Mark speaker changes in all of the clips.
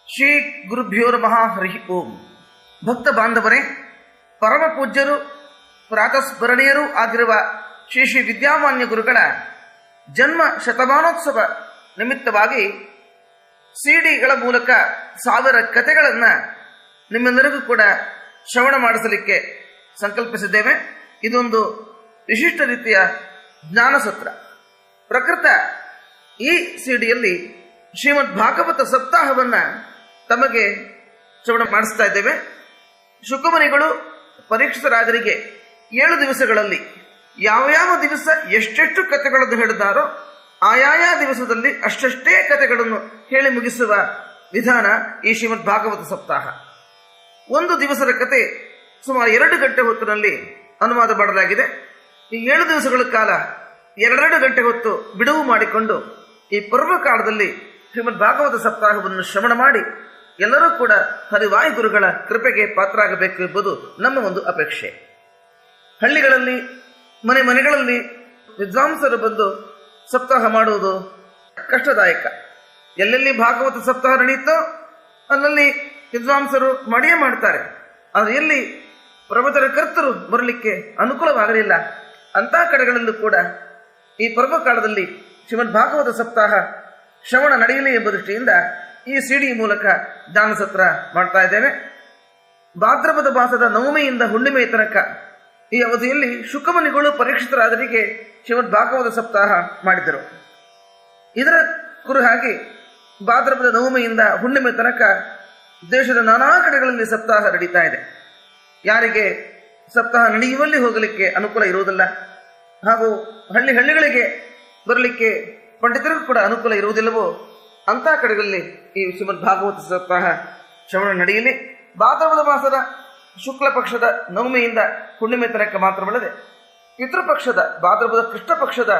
Speaker 1: ಶ್ರೀ ಗುರುಭ್ಯೋ ನಮಃ ಹರಿ ಓಂ. ಭಕ್ತ ಬಾಂಧವರೇ, ಪರಮ ಪೂಜ್ಯರು ಪ್ರಾತಸ್ಮರಣೀಯರೂ ಆಗಿರುವ ಶ್ರೀ ಶ್ರೀ ವಿದ್ಯಾಮಾನ್ಯ ಗುರುಗಳ ಜನ್ಮ ಶತಮಾನೋತ್ಸವ ನಿಮಿತ್ತವಾಗಿ ಸಿಡಿಗಳ ಮೂಲಕ 1000 ಕಥೆಗಳನ್ನು ನಿಮ್ಮೆಲ್ಲರಿಗೂ ಕೂಡ ಶ್ರವಣ ಮಾಡಿಸಲಿಕ್ಕೆ ಸಂಕಲ್ಪಿಸಿದ್ದೇವೆ. ಇದೊಂದು ವಿಶಿಷ್ಟ ರೀತಿಯ ಜ್ಞಾನಸತ್ರ. ಪ್ರಕೃತ ಈ ಸಿಡಿಯಲ್ಲಿ ಶ್ರೀಮದ್ ಭಾಗವತ ಸಪ್ತಾಹವನ್ನು ತಮಗೆ ಶ್ರವಣ ಮಾಡಿಸ್ತಾ ಇದ್ದೇವೆ. ಶುಕಮುನಿಗಳು ಪರೀಕ್ಷಿತರಾಜರಿಗೆ 7 ದಿವಸಗಳಲ್ಲಿ ಯಾವ ದಿವಸ ಎಷ್ಟೆಷ್ಟು ಕಥೆಗಳನ್ನು ಹೇಳಿದಾರೋ ಆಯಾಯ ದಿವಸದಲ್ಲಿ ಅಷ್ಟೇ ಕಥೆಗಳನ್ನು ಹೇಳಿ ಮುಗಿಸುವ ವಿಧಾನ ಈ ಶ್ರೀಮದ್ ಭಾಗವತ ಸಪ್ತಾಹ. ಒಂದು ದಿವಸದ ಕತೆ ಸುಮಾರು 2 ಗಂಟೆ ಹೊತ್ತಿನಲ್ಲಿ ಅನುವಾದ ಮಾಡಲಾಗಿದೆ. ಈ 7 ದಿವಸಗಳ ಕಾಲ 2 ಗಂಟೆ ಹೊತ್ತು ಬಿಡುವು ಮಾಡಿಕೊಂಡು ಈ ಪರ್ವಕಾಲದಲ್ಲಿ ಶ್ರೀಮದ್ ಭಾಗವತ ಸಪ್ತಾಹವನ್ನು ಶ್ರವಣ ಮಾಡಿ ಎಲ್ಲರೂ ಕೂಡ ಹರಿವಾಯು ಗುರುಗಳ ಕೃಪೆಗೆ ಪಾತ್ರರಾಗಬೇಕು ಎಂಬುದು ನಮ್ಮ ಒಂದು ಅಪೇಕ್ಷೆ. ಹಳ್ಳಿಗಳಲ್ಲಿ ಮನೆಗಳಲ್ಲಿ ವಿದ್ವಾಂಸರು ಬಂದು ಸಪ್ತಾಹ ಮಾಡುವುದು ಕಷ್ಟದಾಯಕ. ಎಲ್ಲೆಲ್ಲಿ ಭಾಗವತ ಸಪ್ತಾಹ ನಡೆಯುತ್ತೋ ಅಲ್ಲಲ್ಲಿ ವಿದ್ವಾಂಸರು ಮಾಡಿಯೇ ಮಾಡ್ತಾರೆ. ಆದರೆ ಎಲ್ಲಿ ಪ್ರವಚನ ಕರ್ತರು ಬರಲಿಕ್ಕೆ ಅನುಕೂಲವಾಗಲಿಲ್ಲ ಅಂತಹ ಕಡೆಗಳಲ್ಲೂ ಕೂಡ ಈ ಪರ್ವಕಾಲದಲ್ಲಿ ಶ್ರೀಮದ್ ಭಾಗವತ ಸಪ್ತಾಹ ಶ್ರವಣ ನಡೆಯಲಿ ಎಂಬ ದೃಷ್ಟಿಯಿಂದ ಈ ಸಿಡಿ ಮೂಲಕ ಜ್ಞಾನಸತ್ರ ಮಾಡ್ತಾ ಇದ್ದೇವೆ. ಭಾದ್ರಪದ ಮಾಸದ ನವಮಿಯಿಂದ ಹುಣ್ಣಿಮೆಯ ತನಕ ಈ ಅವಧಿಯಲ್ಲಿ ಶುಕಮುನಿಗಳು ಪರೀಕ್ಷಿತರಾದರಿಗೆ ಶ್ರೀಮದ್ ಭಾಗವತ ಸಪ್ತಾಹ ಮಾಡಿದರು. ಇದರ ಕುರಿತಾಗಿ ಭಾದ್ರಪದ ನವಮಿಯಿಂದ ಹುಣ್ಣಿಮೆ ತನಕ ದೇಶದ ನಾನಾ ಕಡೆಗಳಲ್ಲಿ ಸಪ್ತಾಹ ನಡೀತಾ ಇದೆ. ಯಾರಿಗೆ ಸಪ್ತಾಹ ನಡೆಯುವಲ್ಲಿ ಹೋಗಲಿಕ್ಕೆ ಅನುಕೂಲ ಇರುವುದಿಲ್ಲ ಹಾಗೂ ಹಳ್ಳಿಗಳಿಗೆ ಬರಲಿಕ್ಕೆ ಪಂಡಿತರಿಗೂ ಕೂಡ ಅನುಕೂಲ ಇರುವುದಿಲ್ಲವೋ ಅಂತಹ ಕಡೆಗಳಲ್ಲಿ ಈ ಶ್ರೀಮದ್ ಭಾಗವತ ಸಪ್ತಾಹ ಶ್ರವಣ ನಡೆಯಲಿ. ಭಾದ್ರಪದ ಮಾಸದ ಶುಕ್ಲ ಪಕ್ಷದ ನವಮಿಯಿಂದ ಹುಣ್ಣಿಮೆ ತನಕ ಮಾತ್ರವಲ್ಲದೆ ಪಿತೃಪಕ್ಷದ ಭಾದ್ರಪದ ಕೃಷ್ಣ ಪಕ್ಷದ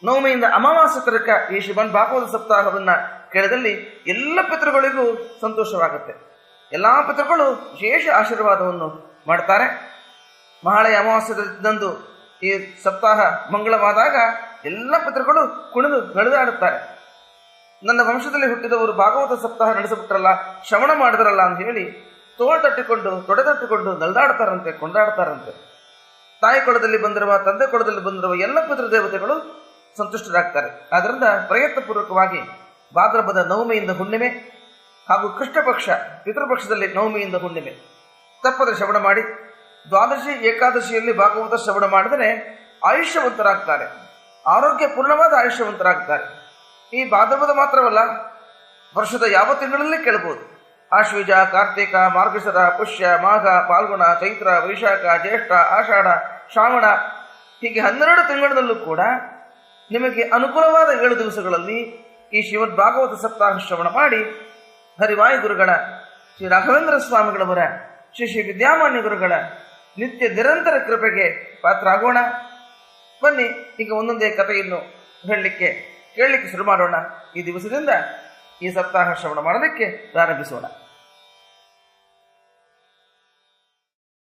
Speaker 1: ನವಮಿಯಿಂದ ಅಮಾವಾಸ್ಯ ತನಕ ಈ ಶ್ರೀಮದ್ ಭಾಗವತ ಸಪ್ತಾಹವನ್ನು ಕೇಳಿದಲ್ಲಿ ಎಲ್ಲ ಪಿತೃಗಳಿಗೂ ಸಂತೋಷವಾಗುತ್ತೆ. ಎಲ್ಲ ಪಿತೃಗಳು ವಿಶೇಷ ಆಶೀರ್ವಾದವನ್ನು ಮಾಡ್ತಾರೆ. ಮಹಾಳಯ ಅಮಾವಾಸ್ಯದಂದು ಈ ಸಪ್ತಾಹ ಮಂಗಳವಾದಾಗ ಎಲ್ಲ ಪಿತೃಗಳು ಕುಣಿದು ನಡೆದಾಡುತ್ತಾರೆ. ನನ್ನ ವಂಶದಲ್ಲಿ ಹುಟ್ಟಿದವರು ಭಾಗವತ ಸಪ್ತಾಹ ನಡೆಸಿಬಿಟ್ರಲ್ಲ, ಶ್ರವಣ ಮಾಡಿದ್ರಲ್ಲ ಅಂತ ಹೇಳಿ ತೋಳು ತಟ್ಟಿಕೊಂಡು ತೊಡೆ ತಟ್ಟಿಕೊಂಡು ನಲ್ದಾಡ್ತಾರಂತೆ, ಕೊಂಡಾಡ್ತಾರಂತೆ. ತಾಯಿ ಕೊಳದಲ್ಲಿ ಬಂದಿರುವ ತಂದೆ ಕೊಳದಲ್ಲಿ ಬಂದಿರುವ ಎಲ್ಲ ಪಿತೃದೇವತೆಗಳು ಸಂತುಷ್ಟರಾಗ್ತಾರೆ. ಆದ್ದರಿಂದ ಪ್ರಯತ್ನಪೂರ್ವಕವಾಗಿ ಭಾದ್ರಪದ ನವಮಿಯಿಂದ ಹುಣ್ಣಿಮೆ ಹಾಗೂ ಕೃಷ್ಣ ಪಕ್ಷ ಪಿತೃಪಕ್ಷದಲ್ಲಿ ನವಮಿಯಿಂದ ಹುಣ್ಣಿಮೆ ತಪ್ಪದೆ ಶ್ರವಣ ಮಾಡಿ ದ್ವಾದಶಿ ಏಕಾದಶಿಯಲ್ಲಿ ಭಾಗವತ ಶ್ರವಣ ಮಾಡಿದರೆ ಆಯುಷ್ಯವಂತರಾಗ್ತಾರೆ, ಆರೋಗ್ಯ ಪೂರ್ಣವಾದ ಆಯುಷ್ಯವಂತರಾಗ್ತಾರೆ. ಈ ಭಾದ್ರಪದ ಮಾತ್ರವಲ್ಲ, ವರ್ಷದ ಯಾವ ತಿಂಗಳಲ್ಲಿ ಕೇಳಬಹುದು. ಆಶ್ವೀಜ, ಕಾರ್ತಿಕ, ಮಾರ್ಗಶಿರ, ಪುಷ್ಯ, ಮಾಘ, ಪಾಲ್ಗುಣ, ಚೈತ್ರ, ವೈಶಾಖ, ಜ್ಯೇಷ್ಠ, ಆಷಾಢ, ಶ್ರಾವಣ ಹೀಗೆ 12 ತಿಂಗಳಲ್ಲೂ ಕೂಡ ನಿಮಗೆ ಅನುಕೂಲವಾದ 7 ದಿವಸಗಳಲ್ಲಿ ಈ ಶ್ರೀಮದ್ ಭಾಗವತ ಸಪ್ತಾಹ ಶ್ರವಣ ಮಾಡಿ ಹರಿವಾಯು ಗುರುಗಳ ಶ್ರೀ ರಾಘವೇಂದ್ರ ಸ್ವಾಮಿಗಳವರ ಶ್ರೀ ಶ್ರೀ ವಿದ್ಯಾಮಾನ್ಯ ಗುರುಗಳ ನಿತ್ಯ ನಿರಂತರ ಕೃಪೆಗೆ ಪಾತ್ರ ಆಗೋಣ. ಬನ್ನಿ, ಈಗ ಒಂದೊಂದೇ ಕಥೆಯನ್ನು ಕೇಳಲಿಕ್ಕೆ ಶುರು ಮಾಡೋಣ. ಈ ದಿವಸದಿಂದ ಈ ಸಪ್ತಾಹ ಶ್ರವಣ ಮಾಡೋದಕ್ಕೆ ಪ್ರಾರಂಭಿಸೋಣ.